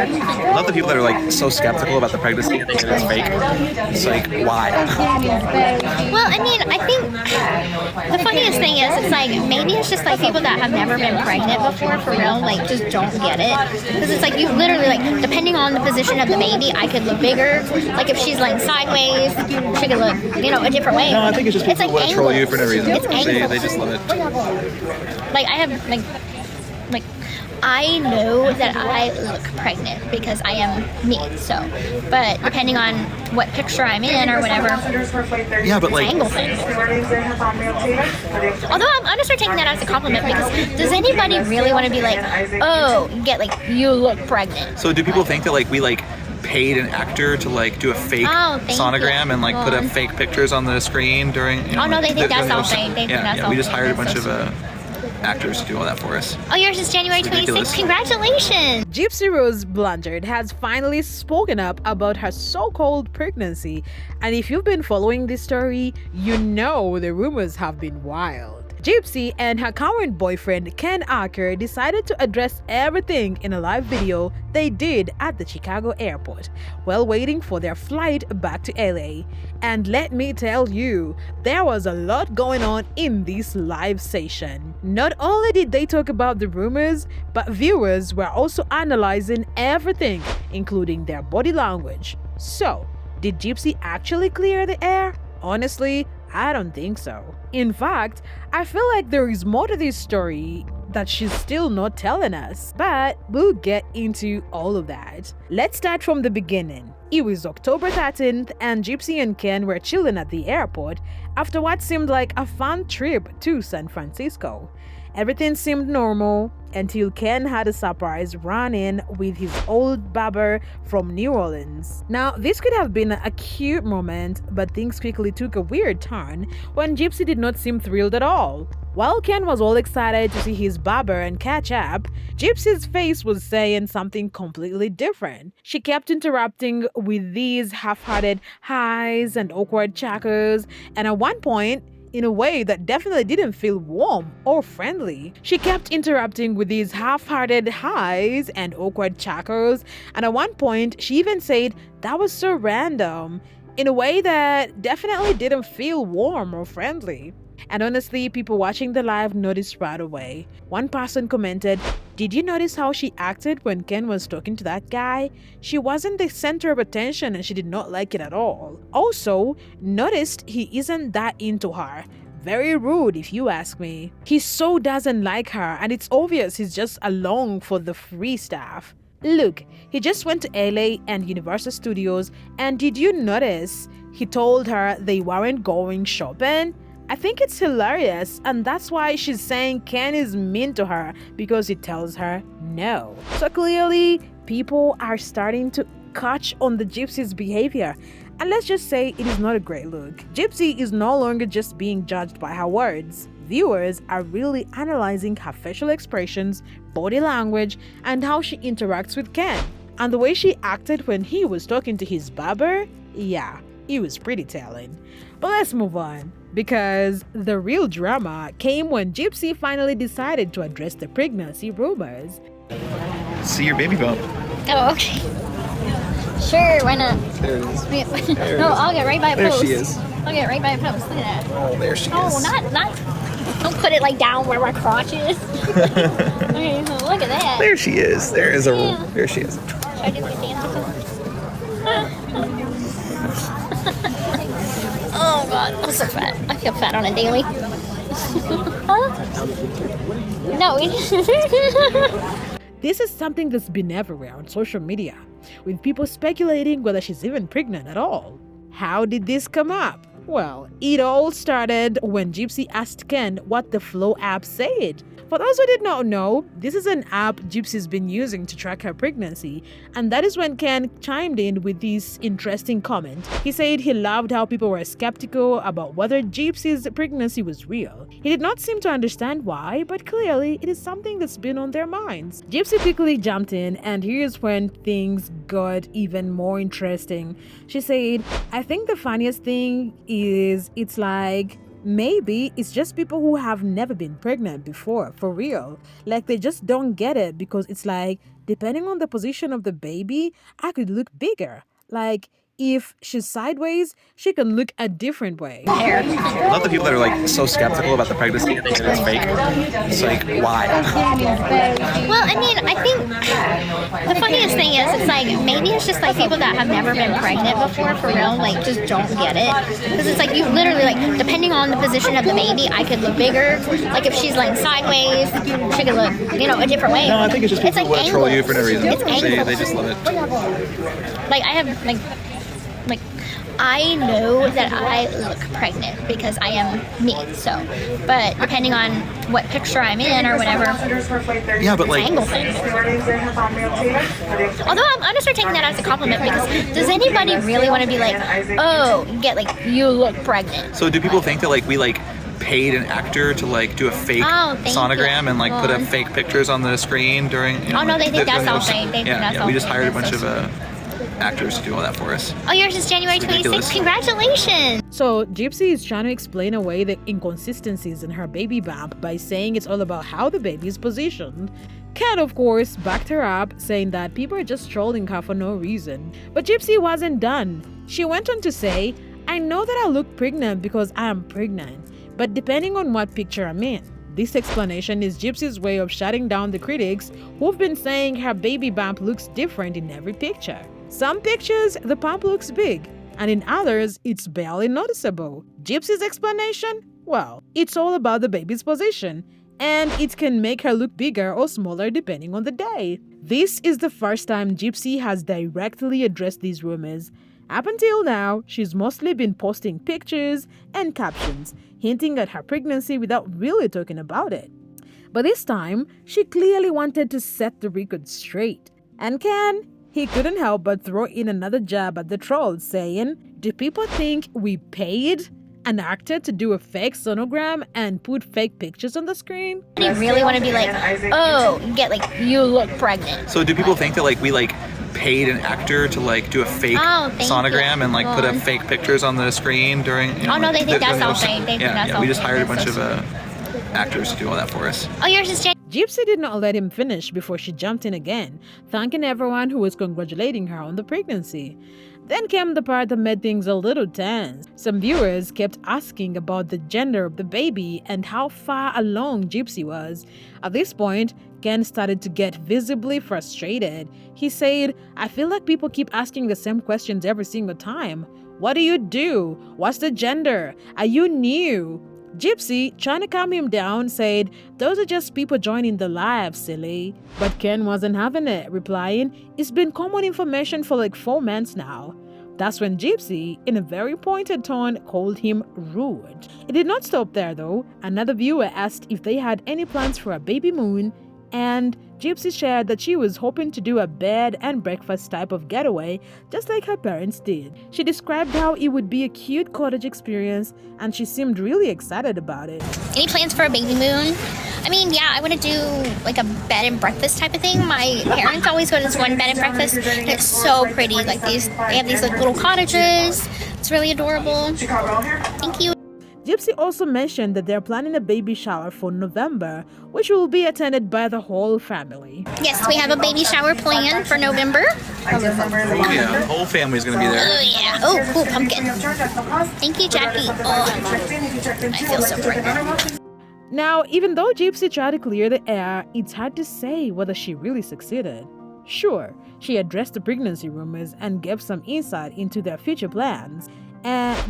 I love the people that are like so skeptical about the pregnancy and think it's fake. It's like, why? Well, I mean, I think the funniest thing is, it's like, maybe it's just like people that have never been pregnant before, for real, like, just don't get it. Because it's like, you literally, like, depending on the position of the baby, I could look bigger. Like, if she's laying sideways, she could look, you know, a different way. No, I think it's just people like who want to troll you for no reason. It's They just love it. Like, I have, like, I know that I look pregnant because I am me, so. But depending on what picture I'm in or whatever, yeah, but like, angle thing. Although I'm gonna start taking that as a compliment, because does anybody really want to be like, oh, you look pregnant? So do people think that like we like paid an actor to like do a fake sonogram and like put up fake pictures on the screen during? You know, no, they think that's all fake. They think that's all we just fake. hired a bunch of actors to do all that for us. Oh, yours is January 26th. Congratulations! Gypsy Rose Blanchard has finally spoken up about her so-called pregnancy, and if you've been following this story, you know the rumors have been wild. Gypsy and her current boyfriend Ken Urker decided to address everything in a live video they did at the Chicago airport while waiting for their flight back to LA. And let me tell you, there was a lot going on in this live session. Not only did they talk about the rumors, but viewers were also analyzing everything, including their body language. So, did Gypsy actually clear the air? Honestly, I don't think so. In fact, I feel like there is more to this story that she's still not telling us, but we'll get into all of that. Let's start from the beginning. It was October 13th and Gypsy and Ken were chilling at the airport after what seemed like a fun trip to San Francisco. Everything seemed normal until Ken had a surprise run-in with his old barber from New Orleans. Now, this could have been a cute moment, but things quickly took a weird turn when Gypsy did not seem thrilled at all. While Ken was all excited to see his barber and catch up, Gypsy's face was saying something completely different. She kept interrupting with these half-hearted highs and awkward chuckles, and at one point, in a way that definitely didn't feel warm or friendly. She kept interrupting with these half-hearted highs and awkward chuckles, and at one point she even said that was so random, in a way that definitely didn't feel warm or friendly. And honestly, people watching the live noticed right away. One person commented, "Did you notice how she acted when Ken was talking to that guy? She wasn't the center of attention and she did not like it at all. Also, noticed he isn't that into her. Very rude if you ask me. He so doesn't like her and it's obvious he's just along for the free stuff. Look, he just went to LA and Universal Studios, and did you notice he told her they weren't going shopping? I think it's hilarious, and that's why she's saying Ken is mean to her, because he tells her no." So clearly, people are starting to catch on the Gypsy's behavior, and let's just say it is not a great look. Gypsy is no longer just being judged by her words. Viewers are really analyzing her facial expressions, body language, and how she interacts with Ken. And the way she acted when he was talking to his barber, yeah, it was pretty telling. But let's move on, because the real drama came when Gypsy finally decided to address the pregnancy rumors. See your baby bump. Oh, okay. Sure, why not? There it is. No, I'll get right by a post. There she is. I'll get right by a post. Look at that. Oh, there she Oh, is. not. Don't put it like down where my crotch is. Okay, so look at that. There she is. There is a. Yeah. There she is. Should I do my dance? Oh god, I'm so fat. I feel fat on a daily. Huh? No. This is something that's been everywhere on social media, with people speculating whether she's even pregnant at all. How did this come up? Well, it all started when Gypsy asked Ken what the Flow app said. For those who did not know, this is an app Gypsy's been using to track her pregnancy, and that is when Ken chimed in with this interesting comment. He said he loved how people were skeptical about whether Gypsy's pregnancy was real. He did not seem to understand why, but clearly it is something that's been on their minds. Gypsy quickly jumped in, and here's when things got even more interesting. She said, "I think the funniest thing is it's like, maybe it's just people who have never been pregnant before, for real. Like they just don't get it, because it's like depending on the position of the baby, I could look bigger. Like, if she's sideways, she can look a different way. I love the people that are like so skeptical about the pregnancy and think that it's fake. It's like, why? Well, I mean, I think the funniest thing is it's like maybe it's just like people that have never been pregnant before for real, like just don't get it. Because it's like you literally like depending on the position of the baby, I could look bigger. Like if she's laying sideways, she could look, a different way. No, I think it's just people like that troll you for no reason. It's They just love it. Like I have I know that I look pregnant because I am me. So, but depending on what picture I'm in or whatever, yeah, but like, angle thing. Although I'm gonna start taking that as a compliment because does anybody really want to be like, oh, you look pregnant? So do people think that like we like paid an actor to like do a fake sonogram and like put up fake pictures on the screen during? No, they think that's all fake. We just hired a bunch of actors to do all that for us. Oh, yours is January 26th. Congratulations! So, Gypsy is trying to explain away the inconsistencies in her baby bump by saying it's all about how the baby is positioned. Ken, of course, backed her up, saying that people are just trolling her for no reason. But Gypsy wasn't done. She went on to say, I know that I look pregnant because I am pregnant, but depending on what picture I'm in. This explanation is Gypsy's way of shutting down the critics who've been saying her baby bump looks different in every picture. Some pictures, the bump looks big, and in others, it's barely noticeable. Gypsy's explanation? Well, it's all about the baby's position, and it can make her look bigger or smaller depending on the day. This is the first time Gypsy has directly addressed these rumors. Up until now, she's mostly been posting pictures and captions, hinting at her pregnancy without really talking about it. But this time, she clearly wanted to set the record straight. And Ken, he couldn't help but throw in another jab at the trolls, saying, do people think we paid an actor to do a fake sonogram and put fake pictures on the screen? You really want to be like, oh, you look pregnant. So do people think that like we like paid an actor to like do a fake sonogram and like put up fake pictures on the screen during? No, they think that's all fake. We just hired a bunch of actors to do all that for us. Oh, yours is Gypsy did not let him finish before she jumped in again, thanking everyone who was congratulating her on the pregnancy. Then came the part that made things a little tense. Some viewers kept asking about the gender of the baby and how far along Gypsy was. At this point, Ken started to get visibly frustrated. He said, I feel like people keep asking the same questions every single time. What do you do? What's the gender? Are you new? Gypsy, trying to calm him down, said, those are just people joining the live, silly. But Ken wasn't having it, replying, it's been common information for like 4 months now. That's when Gypsy, in a very pointed tone, called him rude. It did not stop there though. Another viewer asked if they had any plans for a baby moon, and Gypsy shared that she was hoping to do a bed and breakfast type of getaway, just like her parents did. She described how it would be a cute cottage experience, and she seemed really excited about it. Any plans for a baby moon? I mean, yeah, I want to do like a bed and breakfast type of thing. My parents always go to this one bed and breakfast, and it's so pretty. They have these like little cottages. It's really adorable. Thank you. Gypsy also mentioned that they're planning a baby shower for November, which will be attended by the whole family. Yes, we have a baby shower planned for November. Oh yeah, the whole family's gonna be there. Oh yeah. Oh, cool, pumpkin. Thank you, Jackie. Oh, I feel so pregnant. Now, even though Gypsy tried to clear the air, it's hard to say whether she really succeeded. Sure, she addressed the pregnancy rumors and gave some insight into their future plans.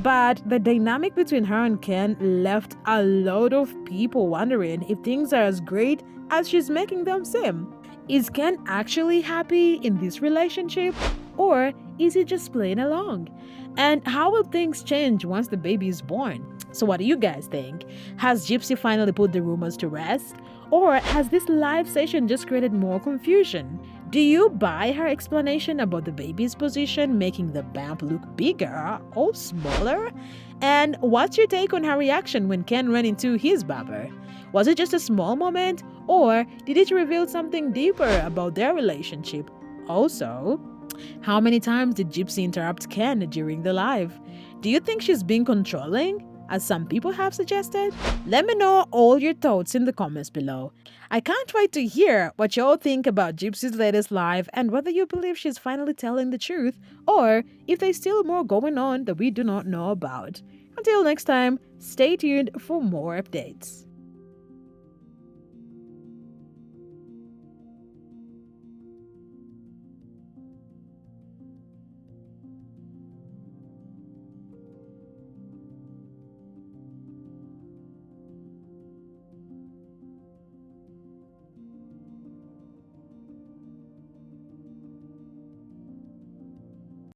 But the dynamic between her and Ken left a lot of people wondering if things are as great as she's making them seem. Is Ken actually happy in this relationship, or is he just playing along? And how will things change once the baby is born? So what do you guys think? Has Gypsy finally put the rumors to rest? Or has this live session just created more confusion? Do you buy her explanation about the baby's position making the bump look bigger or smaller? And what's your take on her reaction when Ken ran into his barber? Was it just a small moment, or did it reveal something deeper about their relationship? Also, how many times did Gypsy interrupt Ken during the live? Do you think she's being controlling? as some people have suggested? Let me know all your thoughts in the comments below. I can't wait to hear what y'all think about Gypsy's latest live and whether you believe she's finally telling the truth or if there's still more going on that we do not know about. Until next time, stay tuned for more updates.